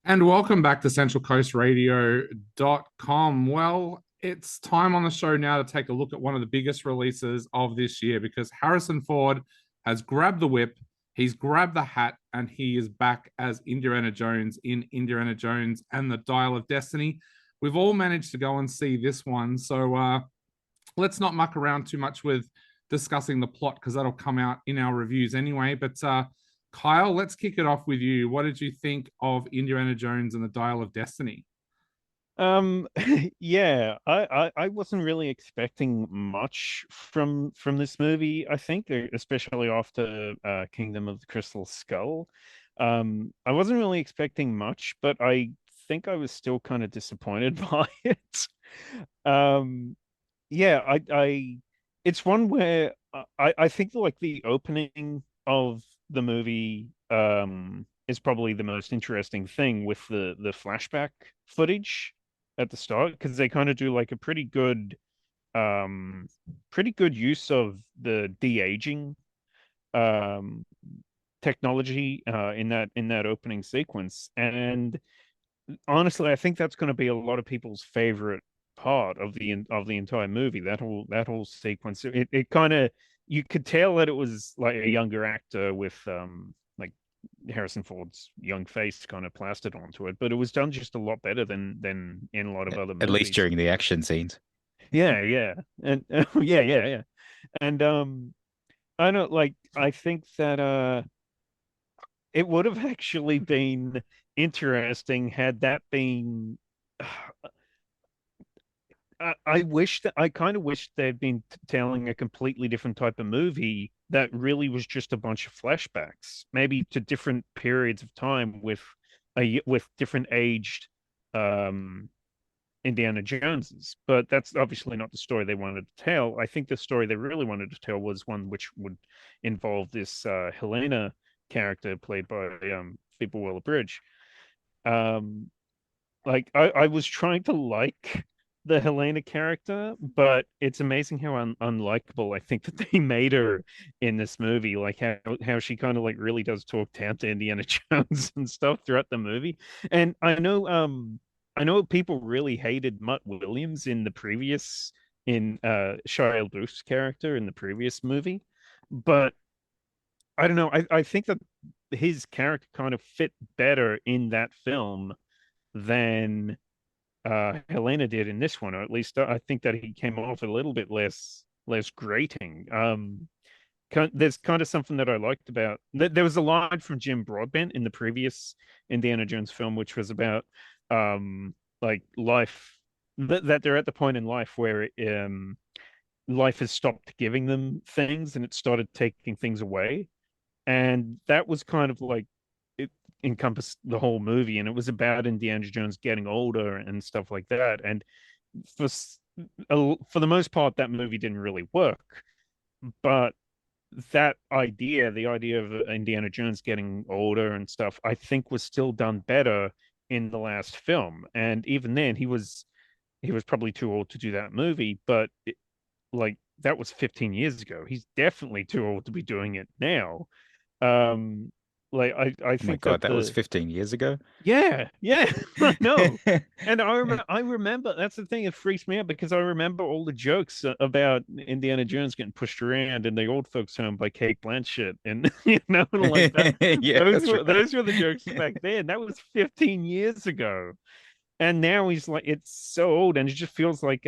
And welcome back to centralcoastradio.com. Well, it's time on the show now to take a look at one of the biggest releases of this year because Harrison Ford has grabbed the whip, he's grabbed the hat, and he is back as Indiana Jones in Indiana Jones and the Dial of Destiny. We've all managed to go and see this one. So let's not muck around too much with discussing the plot because that'll come out in our reviews anyway. But Kyle, let's kick it off with you. What did you think of Indiana Jones and the Dial of Destiny? Um, yeah, I wasn't really expecting much from this movie. I think, especially after Kingdom of the Crystal Skull. I wasn't really expecting much, but I think I was still kind of disappointed by it. Um, yeah, it's one where I think like the opening of the movie is probably the most interesting thing with the flashback footage at the start because they kind of do like a pretty good use of the de-aging um technology in that opening sequence. And honestly, I think that's going to be a lot of people's favorite part of the entire movie. That whole sequence. It kind of, you could tell that it was like a younger actor with like Harrison Ford's young face kind of plastered onto it, but it was done just a lot better than in a lot of other At least movies. during the action scenes. Yeah, yeah, and yeah, and I don't like. I think that it would have actually been interesting had that been. I kind of wish they'd been telling a completely different type of movie that really was just a bunch of flashbacks, maybe to different periods of time with different aged um Indiana Joneses. But that's obviously not the story they wanted to tell. I think the story they really wanted to tell was one which would involve this Helena character played by Phoebe Waller-Bridge. Um, like I was trying to like the Helena character, but it's amazing how unlikable I think that they made her in this movie. Like how she kind of like really does talk down to Indiana Jones and stuff throughout the movie. And I know people really hated Mutt Williams in the previous in Shia LaBeouf's character in the previous movie, but I don't know. I think that his character kind of fit better in that film than Helena did in this one, or at least I think that he came off a little bit less grating. There's kind of something that I liked about. There was a line from Jim Broadbent in the previous Indiana Jones film, which was about like life that they're at the point in life where life has stopped giving them things and it started taking things away, and that was kind of like it encompassed the whole movie, and it was about Indiana Jones getting older and stuff like that. And for for the most part, that movie didn't really work, but that idea, the idea of Indiana Jones getting older and stuff, I think was still done better in the last film. And even then, he was probably too old to do that movie, but like that was 15 years ago. He's definitely too old to be doing it now. Um, like I Oh my think God, that that was 15 years ago. yeah, I know. And I remember that's the thing that freaks me out because I remember all the jokes about Indiana Jones getting pushed around in the old folks home by Kate Blanchett, and like that. Yeah, Those that's were right. those were the jokes back then. That was 15 years ago. And now he's like, it's so old, and it just feels like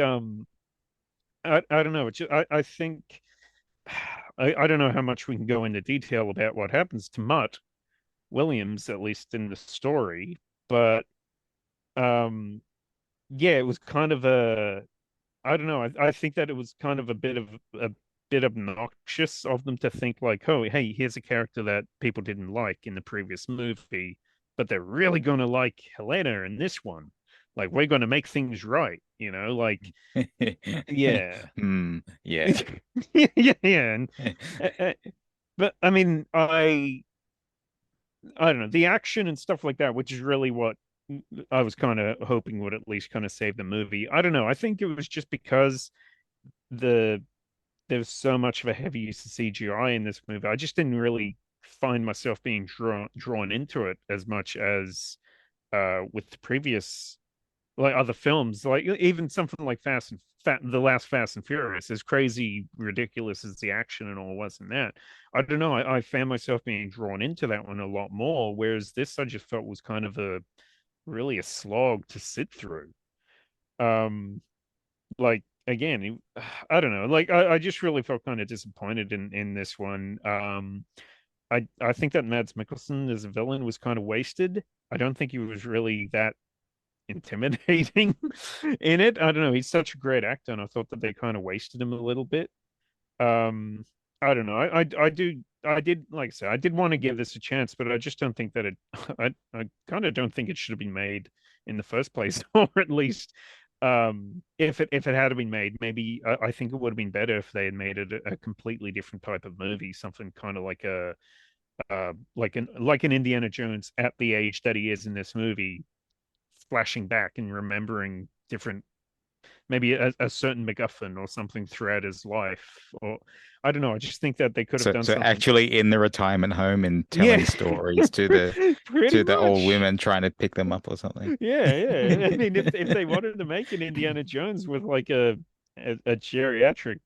I don't know. I think I don't know how much we can go into detail about what happens to Mutt Williams, at least in the story, but um yeah, it was kind of a, I don't know. I think that it was kind of a bit obnoxious of them to think like, oh, hey, here's a character that people didn't like in the previous movie, but they're really gonna like Helena in this one. Like we're gonna make things right, like yeah. Yeah. Yeah, yeah. And, uh, uh, but I mean, I don't know, the action and stuff like that, which is really what I was kind of hoping would at least kind of save the movie. I don't know. I think it was just because the there's so much of a heavy use of CGI in this movie. I just didn't really find myself being drawn into it as much as with the previous like other films, like even something like the last Fast and Furious, as crazy, ridiculous as the action and all was in that. I don't know. I found myself being drawn into that one a lot more, whereas this I just felt was kind of really a slog to sit through. Um, like again, I don't know. Like I just really felt kind of disappointed in this one. I think that Mads Mikkelsen as a villain was kind of wasted. I don't think he was really that intimidating in it. I don't know. He's such a great actor, and I thought that they kind of wasted him a little bit. I don't know. I did like I said, I did want to give this a chance, but I just don't think that it. I kind of don't think it should have been made in the first place, or at least if it had been made, maybe I think it would have been better if they had made it a completely different type of movie, something kind of like a like an Indiana Jones at the age that he is in this movie, flashing back and remembering different, maybe a certain MacGuffin or something throughout his life, or I don't know. I just think that they could have done So something. actually in the retirement home and telling stories to the pretty much. old women trying to pick them up or something. Yeah. I mean, if they wanted to make an Indiana Jones with like a geriatric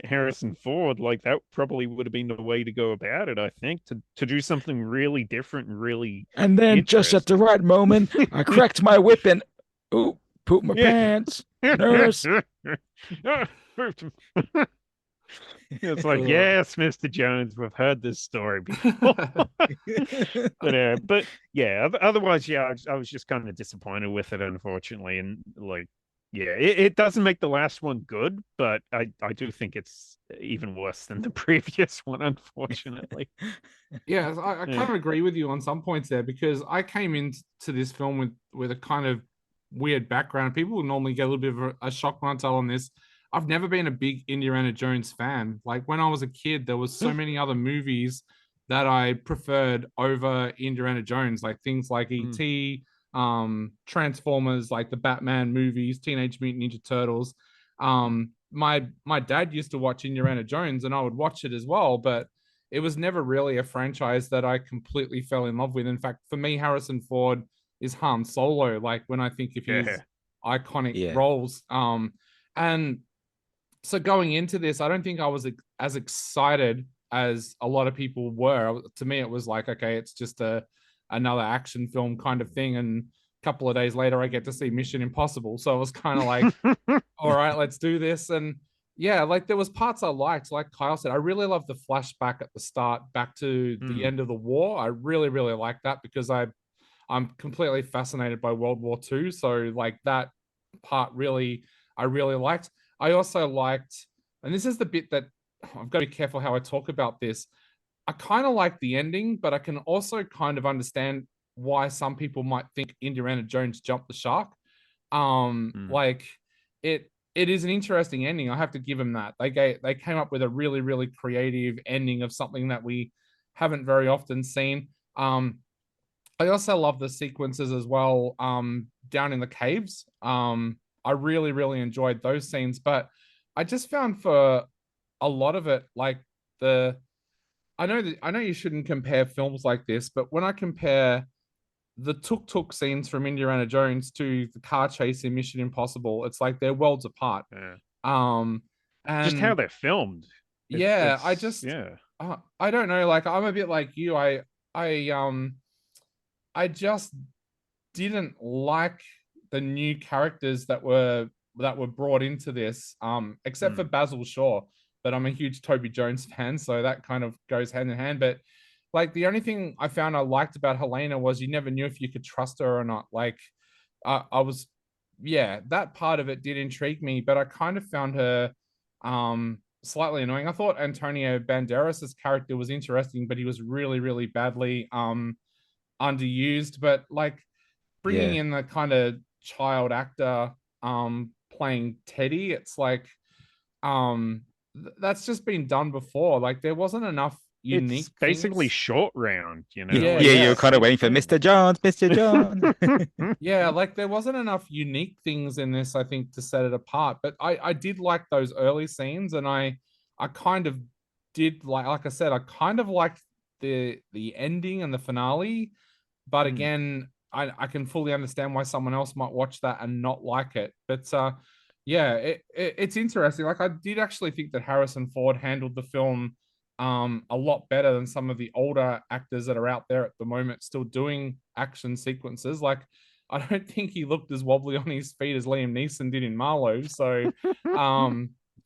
Harrison Ford, like that probably would have been the way to go about it, I think, to do something really different and really And then just at the right moment, I cracked my whip and pooped my pants. Nurse. It's like, yes, Mr. Jones, we've heard this story before. But yeah, otherwise, yeah, I was just kind of disappointed with it, unfortunately. And like, yeah, it doesn't make the last one good, but I do think it's even worse than the previous one, unfortunately. Yeah, I kind of agree with you on some points there, because I came into this film with a kind of weird background. People would normally get a little bit of a shock when I tell them this. I've never been a big Indiana Jones fan. Like when I was a kid, there was so many other movies that I preferred over Indiana Jones, like things like E.T., Transformers, like the Batman movies, Teenage Mutant Ninja Turtles. My dad used to watch Indiana Jones, and I would watch it as well, but it was never really a franchise that I completely fell in love with. In fact, for me, Harrison Ford is Han Solo. Like when I think of his iconic roles, and so going into this, I don't think I was as excited as a lot of people were. To me, it was like, okay, it's just another action film kind of thing. And a couple of days later, I get to see Mission Impossible. So it was kind of like, all right, let's do this. And yeah, like there was parts I liked. Like Kyle said, I really love the flashback at the start back to the end of the war. I really, really like that because I'm completely fascinated by World War II. So like that part I really liked. I also liked, and this is the bit that I've got to be careful how I talk about this. I kind of like the ending, but I can also kind of understand why some people might think Indiana Jones jumped the shark. Like it is an interesting ending. I have to give them that. They came up with a really, really creative ending of something that we haven't very often seen. I also love the sequences as well, down in the caves. I really, really enjoyed those scenes, but I just found for a lot of it, like I know you shouldn't compare films like this, but when I compare the tuk-tuk scenes from Indiana Jones to the car chase in Mission Impossible, it's like they're worlds apart. And just how they're filmed. I don't know. Like I'm a bit like you. I just didn't like the new characters that were brought into this, except for Basil Shaw. But I'm a huge Toby Jones fan, so that kind of goes hand in hand. But like the only thing I found I liked about Helena was you never knew if you could trust her or not. Like I was, yeah, that part of it did intrigue me, but I kind of found her slightly annoying. I thought Antonio Banderas's character was interesting, but he was really, really badly underused. But like bringing in the kind of child actor playing Teddy, it's like that's just been done before. Like there wasn't enough unique. It's basically Short Round, you know. Yeah, you're kind of waiting for Mr. Jones, Mr. Jones. Yeah, like there wasn't enough unique things in this, I think, to set it apart. But I did like those early scenes, and I kind of did like I said, I kind of liked the ending and the finale. But again, I can fully understand why someone else might watch that and not like it. But yeah, it's interesting. Like I did actually think that Harrison Ford handled the film a lot better than some of the older actors that are out there at the moment still doing action sequences. Like I don't think he looked as wobbly on his feet as Liam Neeson did in Marlowe. So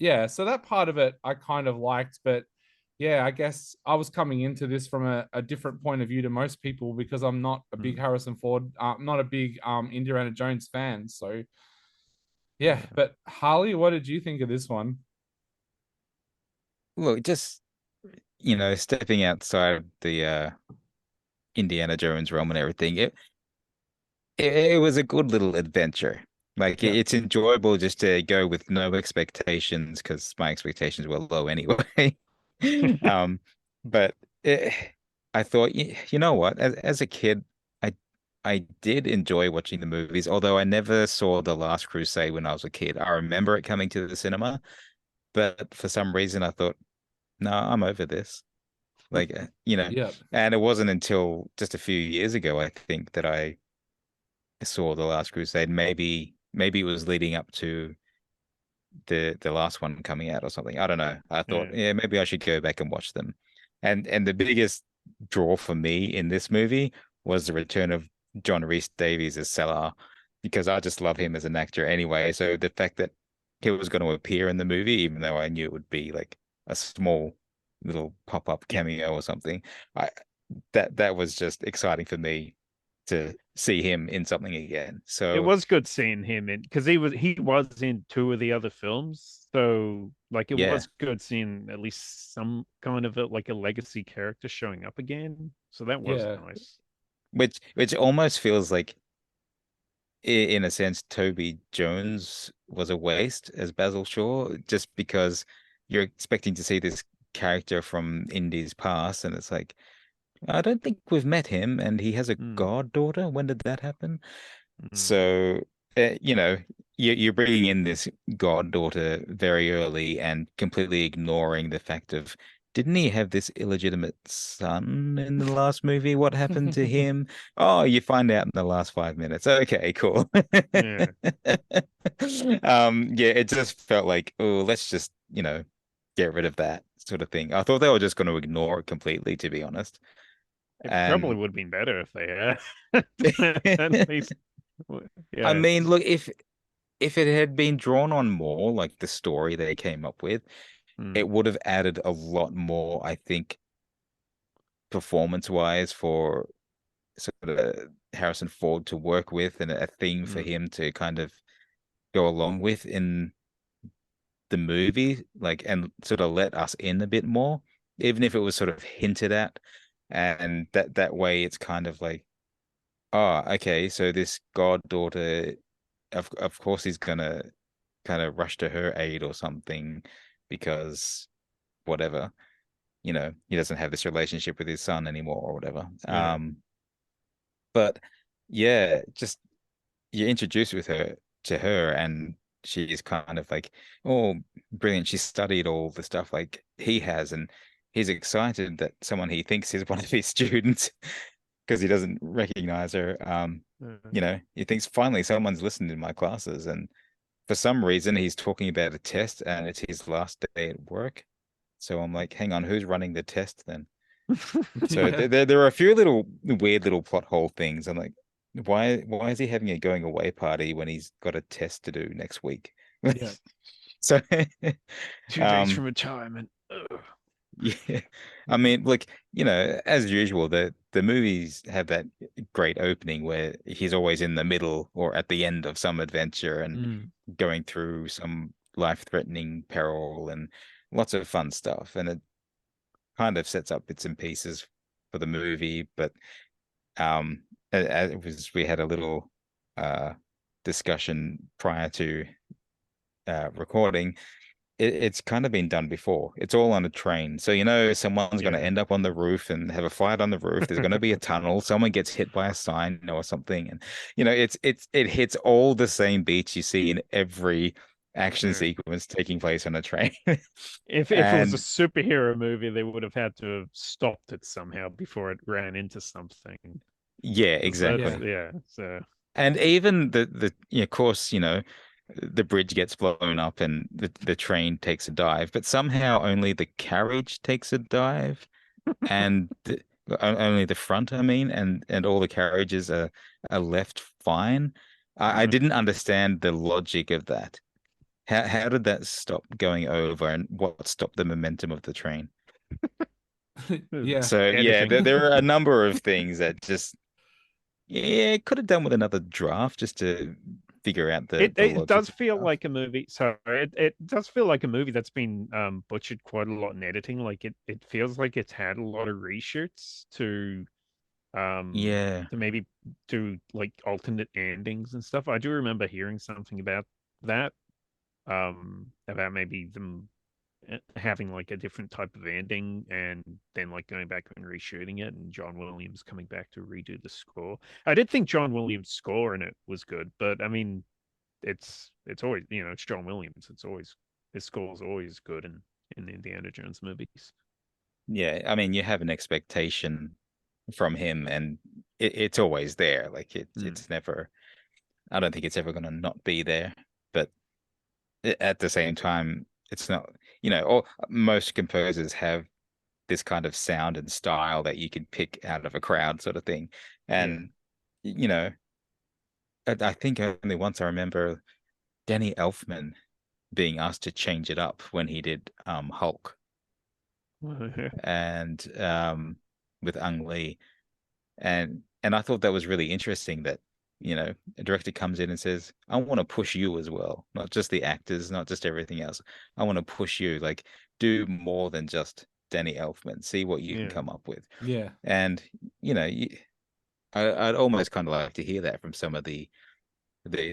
yeah, so that part of it I kind of liked, but yeah, I guess I was coming into this from a different point of view to most people because I'm not a big Harrison Ford, not a big Indiana Jones fan. So yeah, but Harley, what did you think of this one? Look, just stepping outside the Indiana Jones realm and everything, it was a good little adventure. Like Yeah, it's enjoyable just to go with no expectations because my expectations were low anyway. Um, but I thought, you know what? As a kid, I I did enjoy watching the movies, although I never saw The Last Crusade when I was a kid. I remember it coming to the cinema, but for some reason I thought, no, I'm over this. Like, yeah, and it wasn't until just a few years ago, I think, that I saw The Last Crusade. Maybe it was leading up to the last one coming out or something. I don't know. I thought, Yeah. yeah, maybe I should go back and watch them. And the biggest draw for me in this movie was the return of John Rhys Davies as Salah, because I just love him as an actor anyway. So the fact that he was going to appear in the movie, even though I knew it would be like a small little pop-up Yeah. cameo or something, I that was just exciting for me to see him in something again. It So was good seeing him in because he was in two of the other films, so like it yeah, was good seeing at least some kind of a legacy character showing up again. So that was yeah, nice. which almost feels like in a sense, Toby Jones was a waste as Basil Shaw, just because you're expecting to see this character from Indy's past, and it's like, I don't think we've met him, and he has a Mm, goddaughter. When did that happen? mm. So, you know, you're bringing in this goddaughter very early and completely ignoring the fact of, didn't he have this illegitimate son in the last movie? What happened to him? Oh, you find out in the last 5 minutes. Okay, cool. Yeah, Yeah, it just felt like, oh, let's just, get rid of that sort of thing. I thought they were just going to ignore it completely, to be honest. it probably And would have been better if they had at least. I Yeah. mean, look, if it had been drawn on more, like the story they came up with, it Mm, would have added a lot more, I think, performance-wise for sort of Harrison Ford to work with, and a theme for mm, him to kind of go along with in the movie, like, and sort of let us in a bit more, even if it was sort of hinted at. And that way it's kind of like, oh, okay, so this goddaughter, of course he's gonna kind of rush to her aid or something because whatever, he doesn't have this relationship with his son anymore or whatever. yeah. But yeah, just you're introduced with her to her, and she's kind of like, oh, brilliant. She studied all the stuff like he has, and he's excited that someone he thinks is one of his students because he doesn't recognize her. He thinks finally someone's listened in my classes, and for some reason he's talking about a test and it's his last day at work. So I'm like, hang on, who's running the test then? So yeah, there are a few little weird little plot hole things. I'm like, why is he having a going away party when he's got a test to do next week? yeah, So 2 days um from retirement. Ugh. yeah. I mean, look, as usual, the movies have that great opening where he's always in the middle or at the end of some adventure and Mm, going through some life-threatening peril and lots of fun stuff. And it kind of sets up bits and pieces for the movie, but we had a little discussion prior to recording. It's kind of been done before. It's all on a train. So, someone's going to yeah. end up on the roof and have a fight on the roof. There's going to be a tunnel. Someone gets hit by a sign or something. And, it hits all the same beats you see in every action Yeah. sequence taking place on a train. If it was a And superhero movie, they would have had to have stopped it somehow before it ran into something. Yeah, That's, exactly. yeah. So And even of course, the bridge gets blown up and the train takes a dive, but somehow only the carriage takes a dive and only the front, I mean, and all the carriages are left fine. I mm. didn't understand the logic of that. How did that stop going over and what stopped the momentum of the train? Yeah. So yeah, Editing. there are a number of things that just could have done with another draft just to figure out the It logic does of feel stuff. like a movie. Sorry, it does feel like a movie that's been butchered quite a lot in editing. Like it feels like it's had a lot of reshoots Yeah. to maybe do like alternate endings and stuff. I do remember hearing something about that, about maybe them having like a different type of ending and then like going back and reshooting it and John Williams coming back to redo the score. I did think John Williams' score in it was good, but I mean it's always, it's John Williams. It's always his score's always good in the Indiana Jones movies. Yeah, I mean, you have an expectation from him, and it's always there. Like Mm. it's never. I don't think it's ever going to not be there. But at the same time, it's not. All most composers have this kind of sound and style that you can pick out of a crowd, sort of thing. Yeah. And you know, I think only once I remember Danny Elfman being asked to change it up when he did Hulk and with Ang Lee. And I thought that was really interesting that, a director comes in and says, I want to push you as well, not just the actors, not just everything else. I want to push you, like do more than just Danny Elfman, see what you can Yeah. come up with. Yeah. And, I'd almost kind of like to hear that from some of the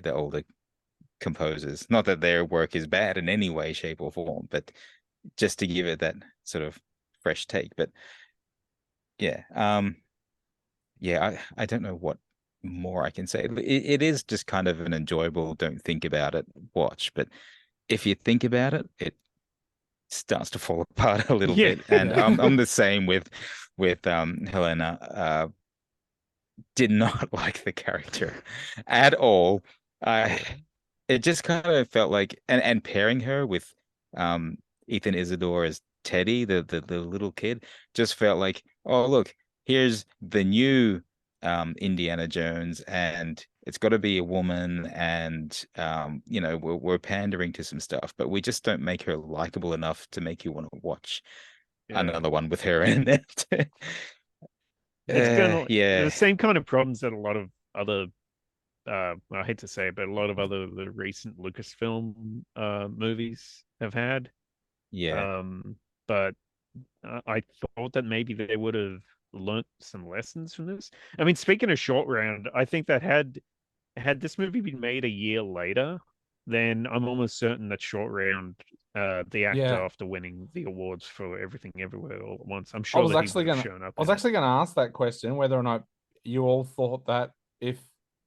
older composers. Not that their work is bad in any way, shape, or form, but just to give it that sort of fresh take. But yeah, I don't know what more I can say. It is just kind of an enjoyable, don't think about it watch. But if you think about it, it starts to fall apart a little Yeah. bit. And Yeah. I'm the same with Helena. Did not like the character at all. I It just kind of felt like and pairing her with Ethan Isidore as Teddy, the little kid, just felt like, oh look, here's the new Indiana Jones, and it's got to be a woman, and we're pandering to some stuff, but we just don't make her likable enough to make you want to watch Yeah. another one with her in it. It's gonna the Yeah, same kind of problems that a lot of other I hate to say it, but a lot of other the recent Lucasfilm movies have had. yeah, Um, but I thought that maybe they would have learnt some lessons from this. I mean, speaking of short round, I think that had this movie been made a year later, then I'm almost certain that short round, the actor Yeah. after winning the awards for Everything Everywhere All at Once, I'm I sure was that he actually would have gonna shown up I was in it. actually gonna ask that question whether or not you all thought that if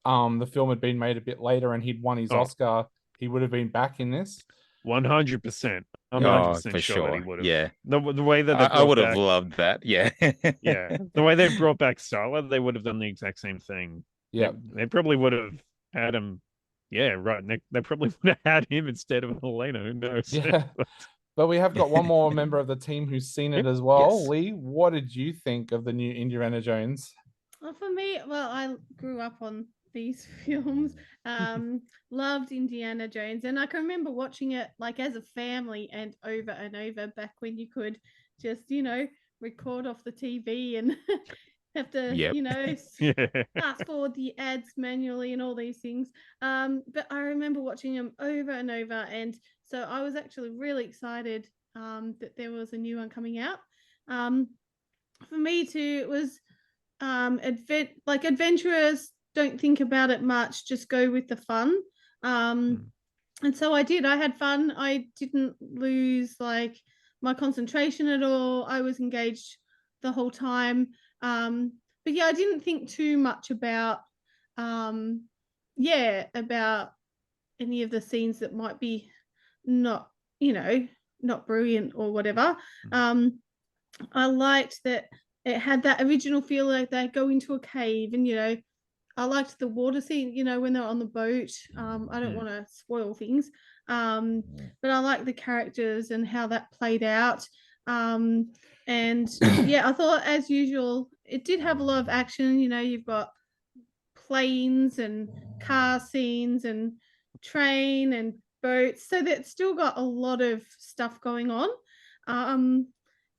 the film had been made a bit later and he'd won his Oh, Oscar, he would have been back in this. 100%. I'm oh, 100% for sure that he sure. would have. Yeah. The way that they I brought would have back, loved that. Yeah. yeah, the way they brought back Sala, they would have done the exact same thing. Yeah. They probably would have had him. Yeah, right. They probably would have had him instead of Elena. Who knows? Yeah. But we have got one more member of the team who's seen it as well. Yes. Lee, what did you think of the new Indiana Jones? Well, for me, well, I grew up on these films. Loved Indiana Jones, and I can remember watching it like as a family and over back when you could just, record off the TV and have to, Yep. Yeah. fast forward the ads manually and all these things. But I remember watching them over and over, and so I was actually really excited that there was a new one coming out. For me too, it was adventurers don't think about it much, just go with the fun. And so I did. I had fun. I didn't lose like my concentration at all. I was engaged the whole time. But yeah, I didn't think too much about about any of the scenes that might be not, not brilliant or whatever. I liked that it had that original feel, like they go into a cave, and I liked the water scene, when they're on the boat. I don't want to spoil things, but I like the characters and how that played out. And yeah, I thought, as usual, it did have a lot of action. You've got planes and car scenes and train and boats, so that's still got a lot of stuff going on.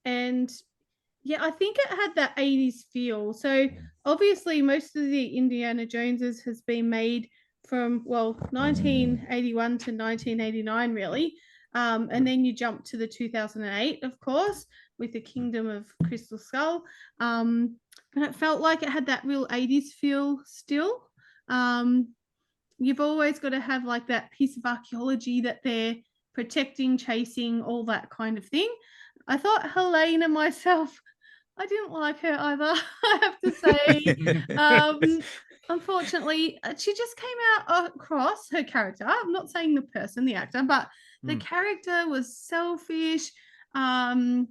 And yeah, I think it had that 80s feel. So obviously most of the Indiana Joneses has been made from 1981 to 1989 really. And then you jump to the 2008, of course, with the Kingdom of Crystal Skull. And it felt like it had that real 80s feel still. You've always got to have like that piece of archaeology that they're protecting, chasing, all that kind of thing. I thought Helena myself, I didn't like her either, I have to say. Unfortunately, she just came out across her character. I'm not saying the person, the actor, but the character was selfish, and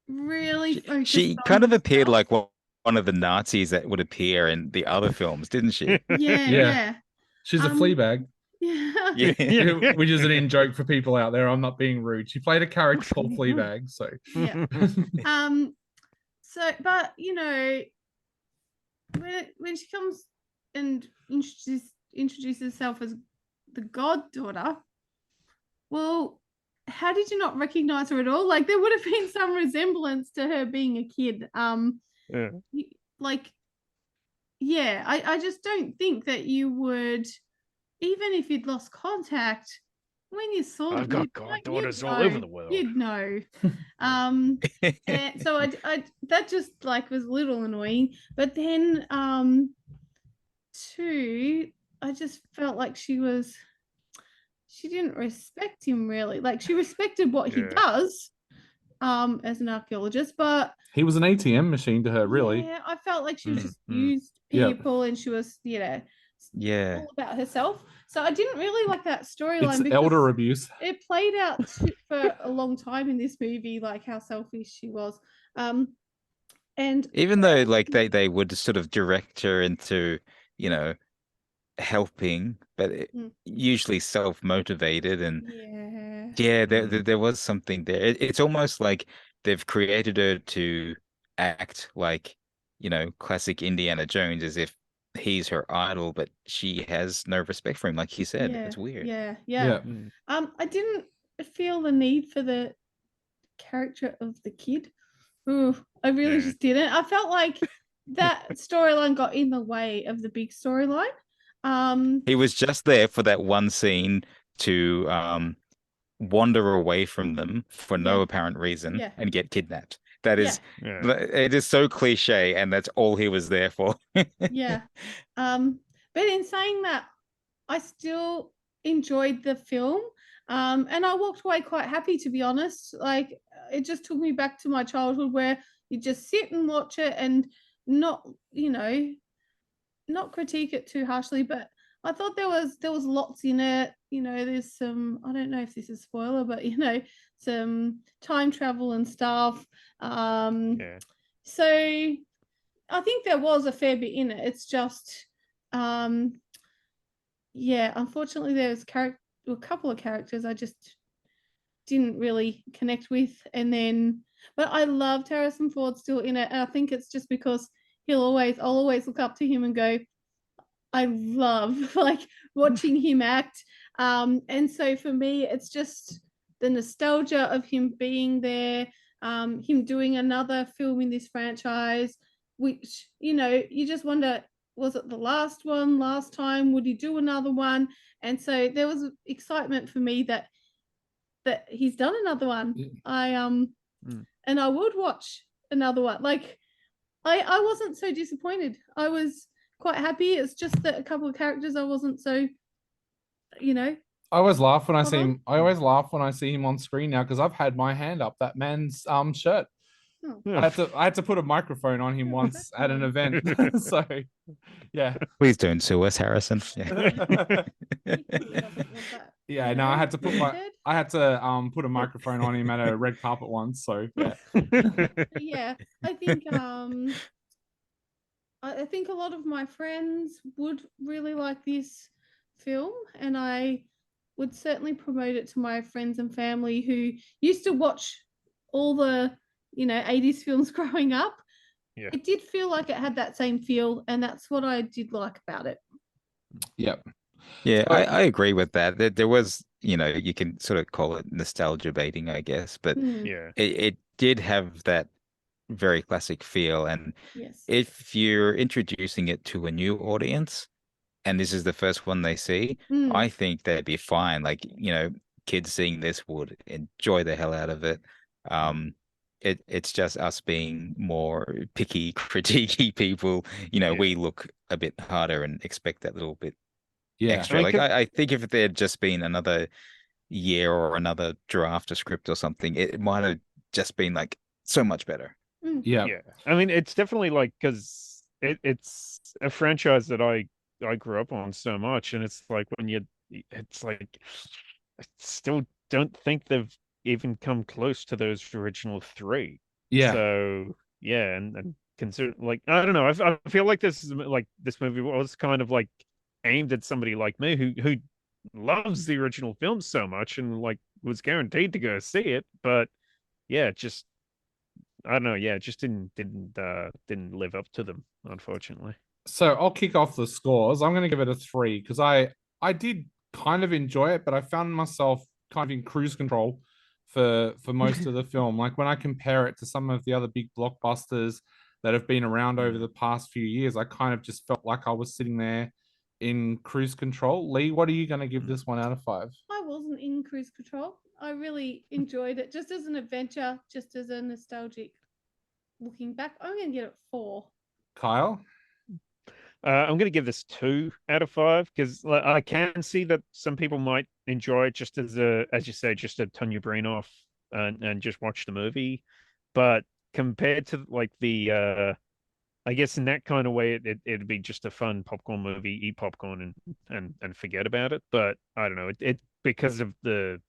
really she kind of appeared like one of the Nazis that would appear in the other films, didn't she? Yeah. She's a flea bag. Yeah. Which is an in joke for people out there. I'm not being rude. She played a character called Fleabag, so yeah. But when she comes and introduces herself as the goddaughter, well, how did you not recognize her at all? Like, there would have been some resemblance to her being a kid. I just don't think that you would, even if you'd lost contact, when you saw I've them, got goddaughters all over the world. You'd know. And so I that just like was a little annoying. But then two, I just felt like she didn't respect him really. Like, she respected what he does as an archaeologist, but he was an ATM machine to her, really. Yeah, I felt like she was just used people, and she was, all about herself. So I didn't really like that storyline. It's elder abuse. It played out for a long time in this movie, like how selfish she was. And even though like they would sort of direct her into, helping, but usually self-motivated, and there was something there. It's almost like they've created her to act like, classic Indiana Jones, as if he's her idol, but she has no respect for him, like he said. It's weird. I didn't feel the need for the character of the kid. I really just didn't. I felt like that storyline got in the way of the big storyline. He was just there for that one scene to wander away from them for no apparent reason and get kidnapped. That is, it is so cliche, and that's all he was there for. But in saying that, I still enjoyed the film, and I walked away quite happy, to be honest. Like, it just took me back to my childhood, where you just sit and watch it and not critique it too harshly. But I thought there was lots in it. There's some, I don't know if this is spoiler, but some time travel and stuff. So I think there was a fair bit in it. It's just unfortunately there's a couple of characters I just didn't really connect with, but I loved Harrison Ford still in it, and I think it's just because I'll always look up to him and go, I love like watching him act. And so for me, it's just the nostalgia of him being there, him doing another film in this franchise, which, you just wonder, was it the last time? Would he do another one? And so there was excitement for me that he's done another one. And I would watch another one. Like, I wasn't so disappointed. I was quite happy. It's just that a couple of characters I wasn't so, I always laugh when I see him. I always laugh when I see him on screen now, because I've had my hand up that man's shirt. I had to put a microphone on him once at an event. So yeah. Please don't sue us, Harrison. Yeah, You no, I know, had to put my Richard? I had to put a microphone on him at a red carpet once. So yeah. Yeah, I think I think a lot of my friends would really like this film, and I would certainly promote it to my friends and family who used to watch all the 80s films growing up. Yeah. It did feel like it had that same feel, and that's what I did like about it. Yep. Yeah, So- I agree with that. There was, you can sort of call it nostalgia baiting, I guess, but Hmm, Yeah. it did have that very classic feel. And yes. if you're introducing it to a new audience and this is the first one they see, Hmm, I think they'd be fine. Like, kids seeing this would enjoy the hell out of it. It's just us being more picky, critiquey people. Yeah. We look a bit harder and expect that little bit yeah. extra. I mean, Like I think if there had just been another year or another draft or script or something, it might have just been like so much better. hmm, Yeah. Yeah, I mean, it's definitely like because it's a franchise that I grew up on so much, and it's like it's like I still don't think they've even come close to those original three. Yeah. So yeah, and consider like I don't know, I feel like this movie was kind of like aimed at somebody like me who loves the original film so much and like was guaranteed to go see it, but yeah, just I don't know. Yeah, it just didn't live up to them, unfortunately. So I'll kick off the scores. I'm going to give it a 3 because I did kind of enjoy it, but I found myself kind of in cruise control for most of the film. Like when I compare it to some of the other big blockbusters that have been around over the past few years, I kind of just felt like I was sitting there in cruise control. Lee, what are you going to give this 1 out of 5? I wasn't in cruise control. I really enjoyed it, just as an adventure, just as a nostalgic looking back. I'm going to get it 4. Kyle? I'm going to give this 2 out of 5 because I can see that some people might enjoy it just as you say, just to turn your brain off and just watch the movie. But compared to like I guess in that kind of way, it'd be just a fun popcorn movie, eat popcorn and forget about it. But I don't know, it because of the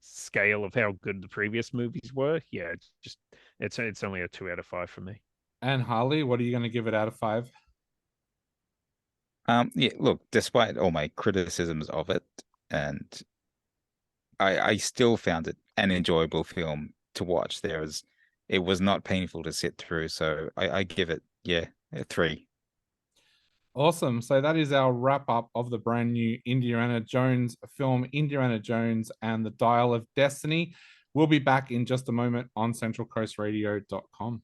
scale of how good the previous movies were. Yeah, it's only a 2 out of 5 for me. And Harley, what are you going to give it out of 5? Yeah, look, despite all my criticisms of it, and I still found it an enjoyable film to watch. It was not painful to sit through, so I give it, yeah, a 3. Awesome. So that is our wrap up of the brand new Indiana Jones film, Indiana Jones and the Dial of Destiny. We'll be back in just a moment on centralcoastradio.com.